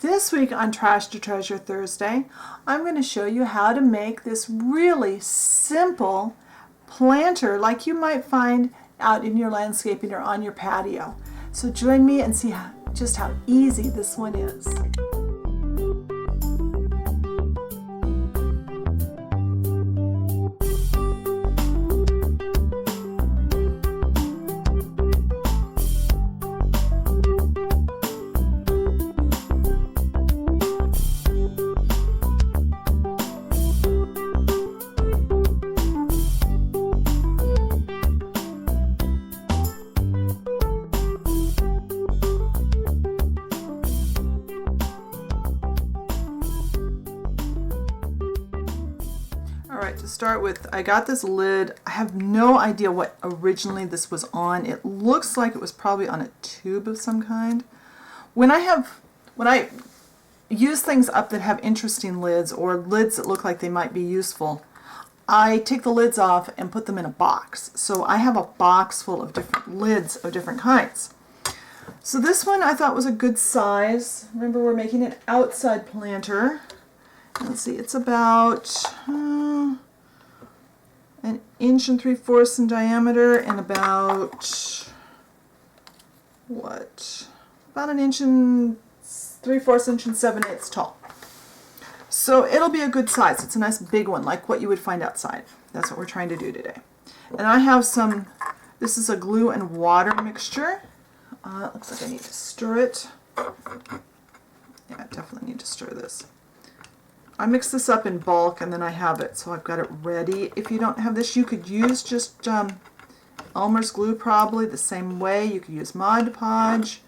This week on Trash to Treasure Thursday, I'm going to show you how to make this really simple planter like you might find out in your landscaping or on your patio. So join me and see just how easy this one is. Alright, to start with, I got this lid. I have no idea what originally this was on. It looks like it was probably on a tube of some kind. When I use things up that have interesting lids or lids that look like they might be useful, I take the lids off and put them in a box. So I have a box full of different lids of different kinds. So this one I thought was a good size. Remember, we're making an outside planter. Let's see, it's about 1 inch and 3/4 in diameter and about, about 1 inch and 3/4 inch and 7/8 tall. So it'll be a good size. It's a nice big one, like what you would find outside. That's what we're trying to do today. And I have some, this is a glue and water mixture. It looks like I need to stir it. Yeah, I definitely need to stir this. I mix this up in bulk and then I have it, so I've got it ready. If you don't have this, you could use just Elmer's glue probably the same way. You could use Mod Podge,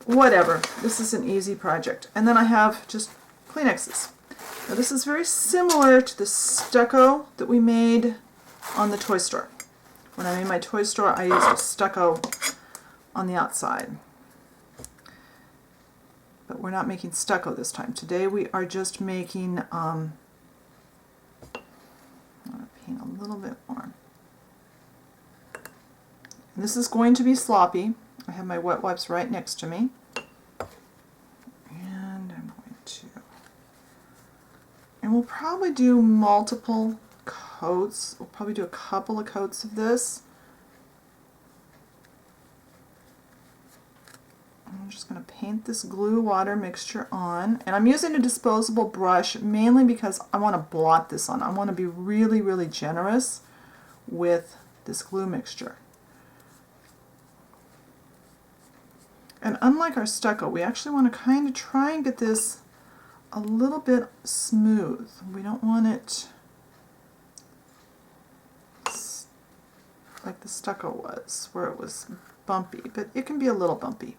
whatever. This is an easy project. And then I have just Kleenexes. Now this is very similar to the stucco that we made on the toy store. When I made my toy store, I used a stucco on the outside. But we're not making stucco this time. Today we are just making, I'm going to paint a little bit more. And this is going to be sloppy. I have my wet wipes right next to me. And I'm going to, and we'll probably do multiple coats. We'll probably do a couple of coats of this. I'm just going to paint this glue water mixture on, and I'm using a disposable brush mainly because I want to blot this on. I want to be really, really generous with this glue mixture. And unlike our stucco, we actually want to kind of try and get this a little bit smooth. We don't want it like the stucco was, where it was bumpy, but it can be a little bumpy.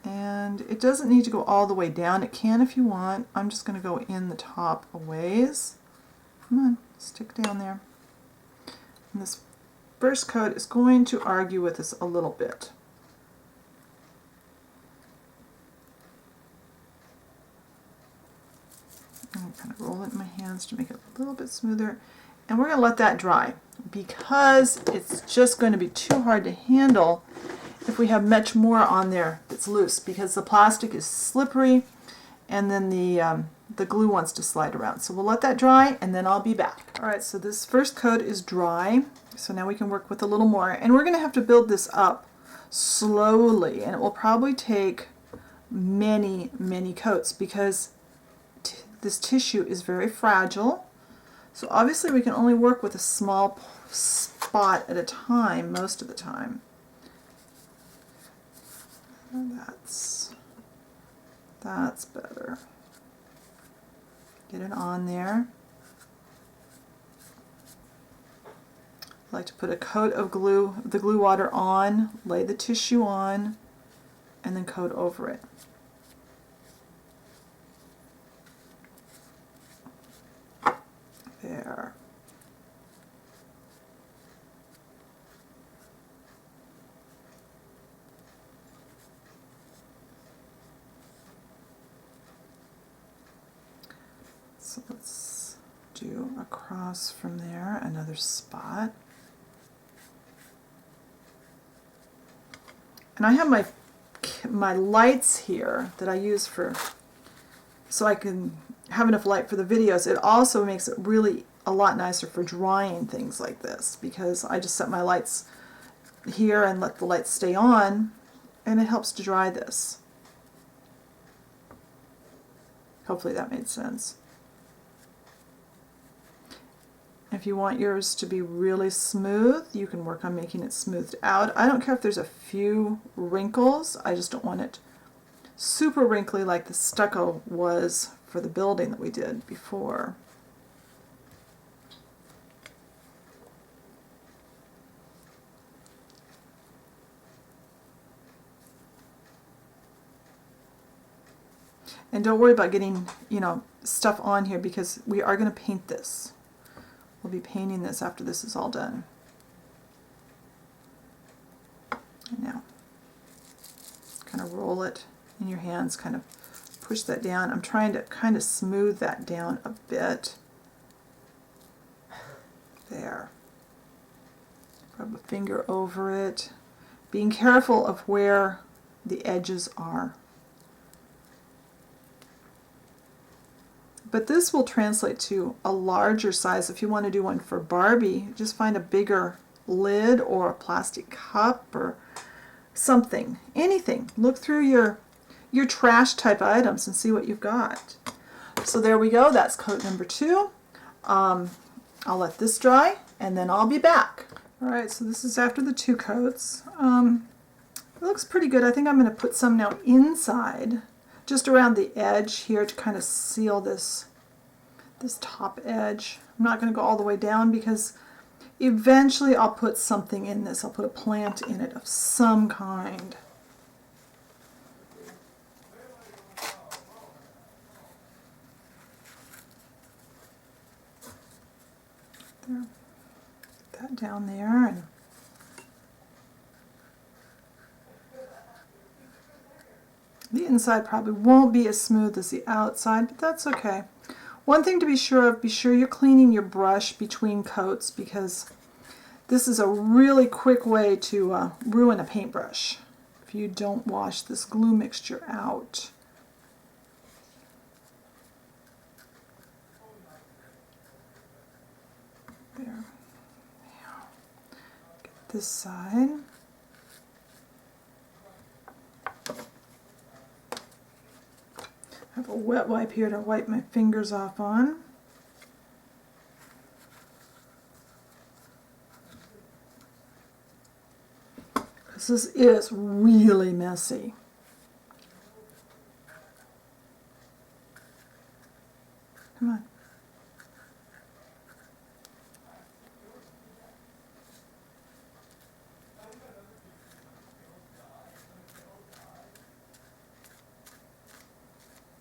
And it doesn't need to go all the way down. It can if you want. I'm just going to go in the top a ways. Come on, stick down there. And this first coat is going to argue with us a little bit. I'm kind of roll it in my hands to make it a little bit smoother. And we're going to let that dry because it's just going to be too hard to handle if we have much more on there that's loose, because the plastic is slippery and then the glue wants to slide around. So we'll let that dry and then I'll be back. Alright, so this first coat is dry, so now we can work with a little more, and we're going to have to build this up slowly, and it will probably take many, many coats because this tissue is very fragile. So obviously we can only work with a small spot at a time most of the time. That's better. Get it on there. I like to put a coat of glue, the glue water on, lay the tissue on, and then coat over it. There. So let's do across from there, another spot. And I have my lights here that I use so I can have enough light for the videos. It also makes it really a lot nicer for drying things like this, because I just set my lights here and let the lights stay on, and it helps to dry this. Hopefully that made sense. If you want yours to be really smooth, you can work on making it smoothed out. I don't care if there's a few wrinkles, I just don't want it super wrinkly like the stucco was for the building that we did before. And don't worry about getting, stuff on here, because we are going to paint this. We'll be painting this after this is all done. And now, kind of roll it in your hands, kind of push that down. I'm trying to kind of smooth that down a bit. There. Rub a finger over it. Being careful of where the edges are. But this will translate to a larger size. If you want to do one for Barbie, just find a bigger lid or a plastic cup or something, anything. Look through your trash type items and see what you've got. So there we go, that's coat number 2. I'll let this dry and then I'll be back. Alright, so this is after the 2 coats. It looks pretty good. I think I'm going to put some now inside, just around the edge here to kind of seal this top edge. I'm not going to go all the way down because eventually I'll put something in this. I'll put a plant in it of some kind. There. Put that down there, and the inside probably won't be as smooth as the outside, but that's okay. One thing to be sure of, be sure you're cleaning your brush between coats, because this is a really quick way to ruin a paintbrush if you don't wash this glue mixture out. There. Now, get this side. I have a wet wipe here to wipe my fingers off on. Because this is really messy. Come on.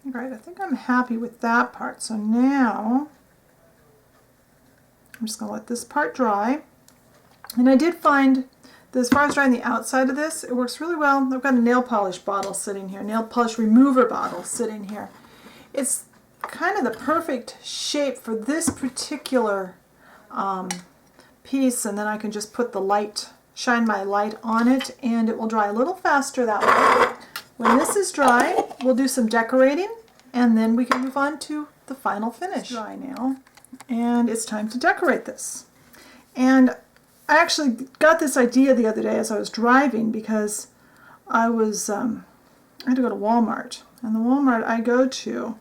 Right, I think I'm happy with that part. So now I'm just going to let this part dry. And I did find that as far as drying the outside of this, it works really well. I've got a nail polish bottle sitting here, nail polish remover bottle sitting here. It's kind of the perfect shape for this particular piece, and then I can just put the light, shine my light on it, and it will dry a little faster that way. When this is dry, we'll do some decorating, and then we can move on to the final finish. It's dry now, and it's time to decorate this. And I actually got this idea the other day as I was driving, because I was I had to go to Walmart, and the Walmart I go to,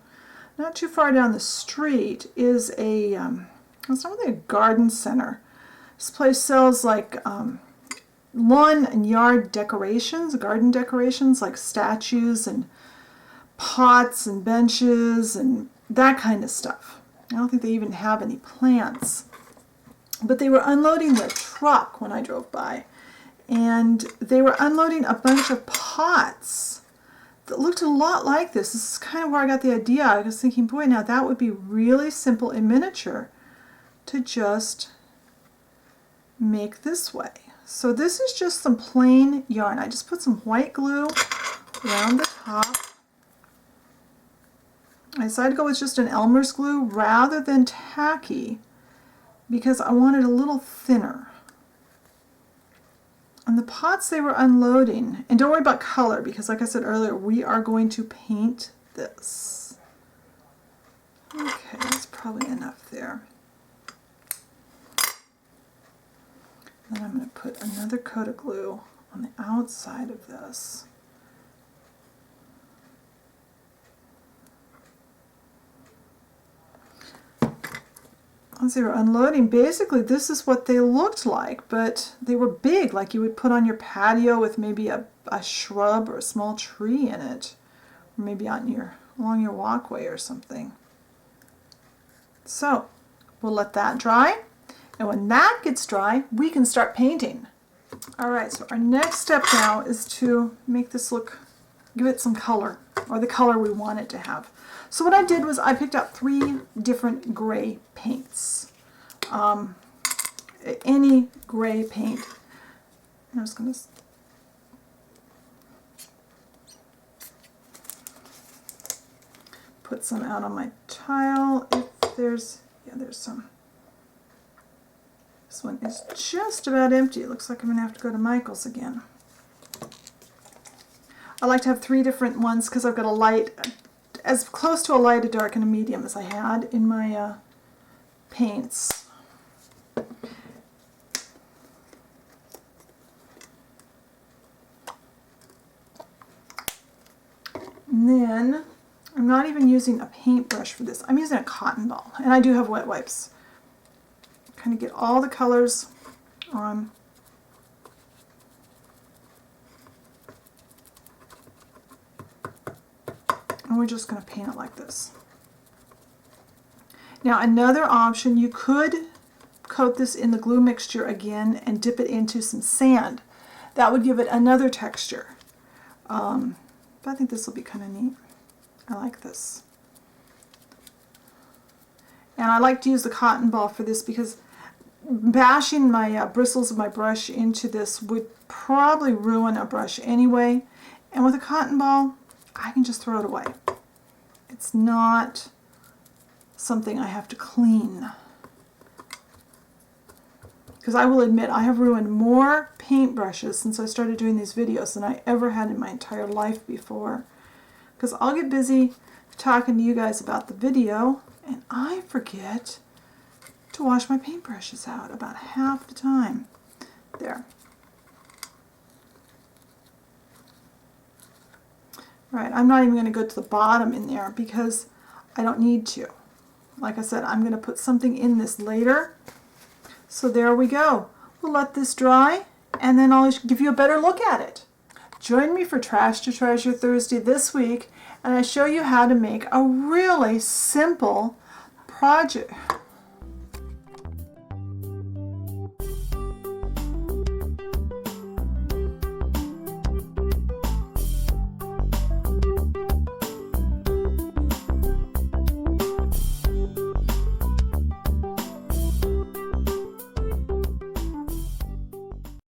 not too far down the street, is a it's not really a garden center. This place sells like lawn and yard decorations, garden decorations, like statues and pots and benches and that kind of stuff. I don't think they even have any plants. But they were unloading their truck when I drove by, and they were unloading a bunch of pots that looked a lot like this. This is kind of where I got the idea. I was thinking, boy, now that would be really simple in miniature to just make this way. So this is just some plain yarn. I just put some white glue around the top. I decided to go with just an Elmer's glue rather than tacky, because I want it a little thinner. on the pots they were unloading, and don't worry about color because like I said earlier, we are going to paint this. Okay, that's probably enough there. Then I'm going to put another coat of glue on the outside of this. As they were unloading, basically this is what they looked like, but they were big, like you would put on your patio with maybe a shrub or a small tree in it, or maybe along your walkway or something. So we'll let that dry, and when that gets dry, we can start painting. All right, so our next step now is to make this look, give it some color, or the color we want it to have. So what I did was I picked out 3 different gray paints. Any gray paint. I'm just going to put some out on my tile. If there's some. This one is just about empty. It looks like I'm going to have to go to Michael's again. I like to have 3 different ones because I've got a light, as close to a light, a dark, and a medium as I had in my paints. And then I'm not even using a paintbrush for this. I'm using a cotton ball, and I do have wet wipes. Kind of get all the colors on. And we're just going to paint it like this. Now another option, you could coat this in the glue mixture again and dip it into some sand. That would give it another texture. But I think this will be kind of neat. I like this. And I like to use the cotton ball for this because bashing my bristles of my brush into this would probably ruin a brush anyway. And with a cotton ball, I can just throw it away. It's not something I have to clean. Because I will admit, I have ruined more paintbrushes since I started doing these videos than I ever had in my entire life before. Because I'll get busy talking to you guys about the video, and I forget to wash my paintbrushes out about half the time. There. Right, I'm not even going to go to the bottom in there because I don't need to. Like I said, I'm going to put something in this later. So there we go. We'll let this dry and then I'll give you a better look at it. Join me for Trash to Treasure Thursday this week and I show you how to make a really simple project.